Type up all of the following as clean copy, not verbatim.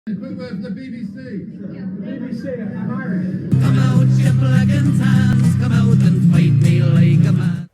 Put with the BBC. BBC, I'm Irish. Come out, you black and tans, come out and fight me like a man.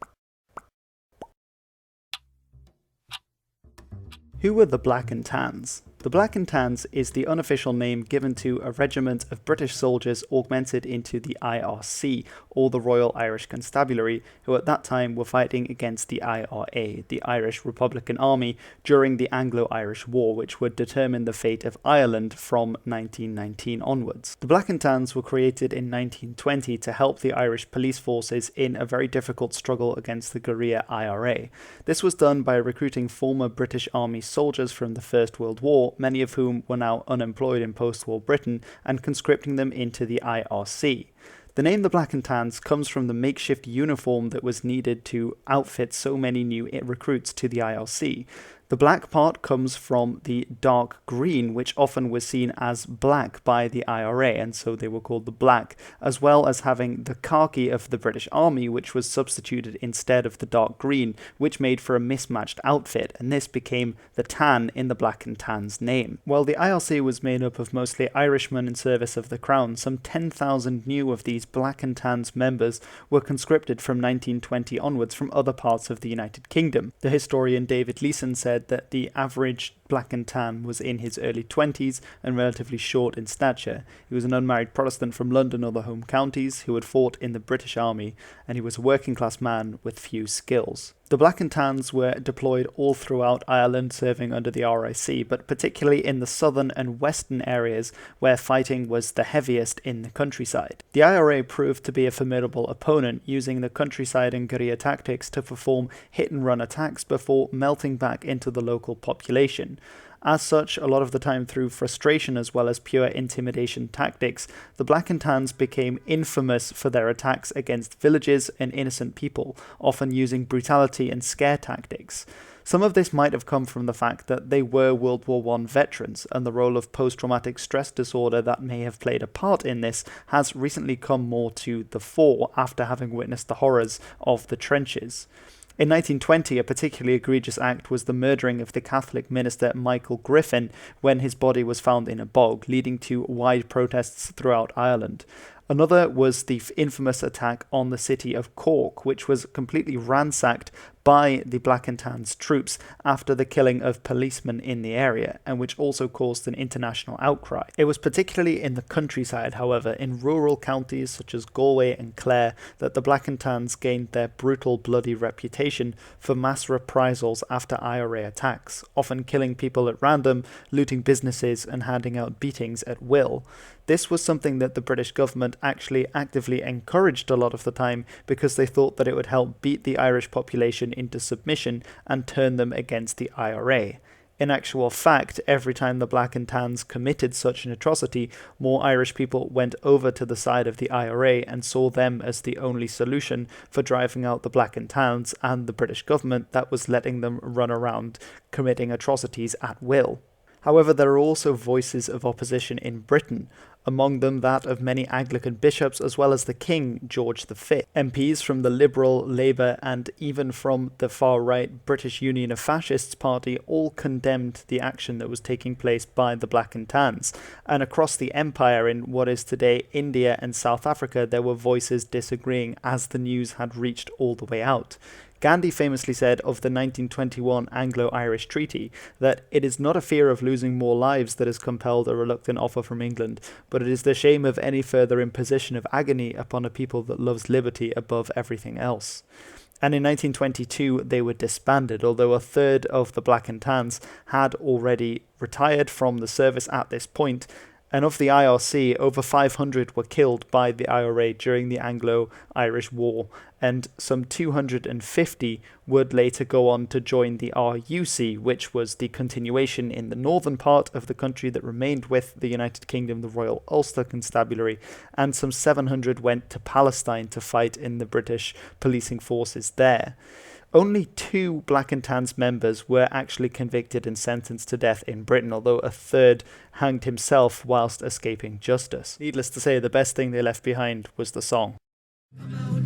Who were the Black and Tans? The Black and Tans is the unofficial name given to a regiment of British soldiers augmented into the IRC, or the Royal Irish Constabulary, who at that time were fighting against the IRA, the Irish Republican Army, during the Anglo-Irish War, which would determine the fate of Ireland from 1919 onwards. The Black and Tans were created in 1920 to help the Irish police forces in a very difficult struggle against the guerrilla IRA. This was done by recruiting former British Army soldiers from the First World War, many of whom were now unemployed in post-war Britain, and conscripting them into the IRC. The name the Black and Tans comes from the makeshift uniform that was needed to outfit so many new recruits to the IRC. The black part comes from the dark green, which often was seen as black by the IRA, and so they were called the Black, as well as having the khaki of the British Army, which was substituted instead of the dark green, which made for a mismatched outfit, and this became the tan in the Black and Tans name. While the IRC was made up of mostly Irishmen in service of the Crown, some 10,000 new of these Black and Tans members were conscripted from 1920 onwards from other parts of the United Kingdom. The historian David Leeson said that the average Black and Tan was in his early 20s and relatively short in stature. He was an unmarried Protestant from London or the home counties who had fought in the British Army, and he was a working class man with few skills. The Black and Tans were deployed all throughout Ireland, serving under the RIC, but particularly in the southern and western areas where fighting was the heaviest in the countryside. The IRA proved to be a formidable opponent, using the countryside and guerrilla tactics to perform hit-and-run attacks before melting back into the local population. As such, a lot of the time through frustration as well as pure intimidation tactics, the Black and Tans became infamous for their attacks against villages and innocent people, often using brutality and scare tactics. Some of this might have come from the fact that they were World War I veterans, and the role of post-traumatic stress disorder that may have played a part in this has recently come more to the fore after having witnessed the horrors of the trenches. In 1920, a particularly egregious act was the murdering of the Catholic minister Michael Griffin when his body was found in a bog, leading to wide protests throughout Ireland. Another was the infamous attack on the city of Cork, which was completely ransacked by the Black and Tans troops after the killing of policemen in the area, and which also caused an international outcry. It was particularly in the countryside, however, in rural counties such as Galway and Clare, that the Black and Tans gained their brutal, bloody reputation for mass reprisals after IRA attacks, often killing people at random, looting businesses, and handing out beatings at will. This was something that the British government actually actively encouraged a lot of the time because they thought that it would help beat the Irish population into submission and turn them against the IRA. In actual fact, every time the Black and Tans committed such an atrocity, more Irish people went over to the side of the IRA and saw them as the only solution for driving out the Black and Tans and the British government that was letting them run around committing atrocities at will. However, there are also voices of opposition in Britain, among them that of many Anglican bishops as well as the King, George V. MPs from the Liberal, Labour and even from the far-right British Union of Fascists party all condemned the action that was taking place by the Black and Tans. And across the empire in what is today India and South Africa, there were voices disagreeing as the news had reached all the way out. Gandhi famously said of the 1921 Anglo-Irish Treaty that it is not a fear of losing more lives that has compelled a reluctant offer from England, but it is the shame of any further imposition of agony upon a people that loves liberty above everything else. And in 1922 they were disbanded, although a third of the Black and Tans had already retired from the service at this point. And of the IRC, over 500 were killed by the IRA during the Anglo-Irish War, and some 250 would later go on to join the RUC, which was the continuation in the northern part of the country that remained with the United Kingdom, the Royal Ulster Constabulary, and some 700 went to Palestine to fight in the British policing forces there. Only 2 Black and Tans members were actually convicted and sentenced to death in Britain, although a third hanged himself whilst escaping justice. Needless to say, the best thing they left behind was the song. Come out,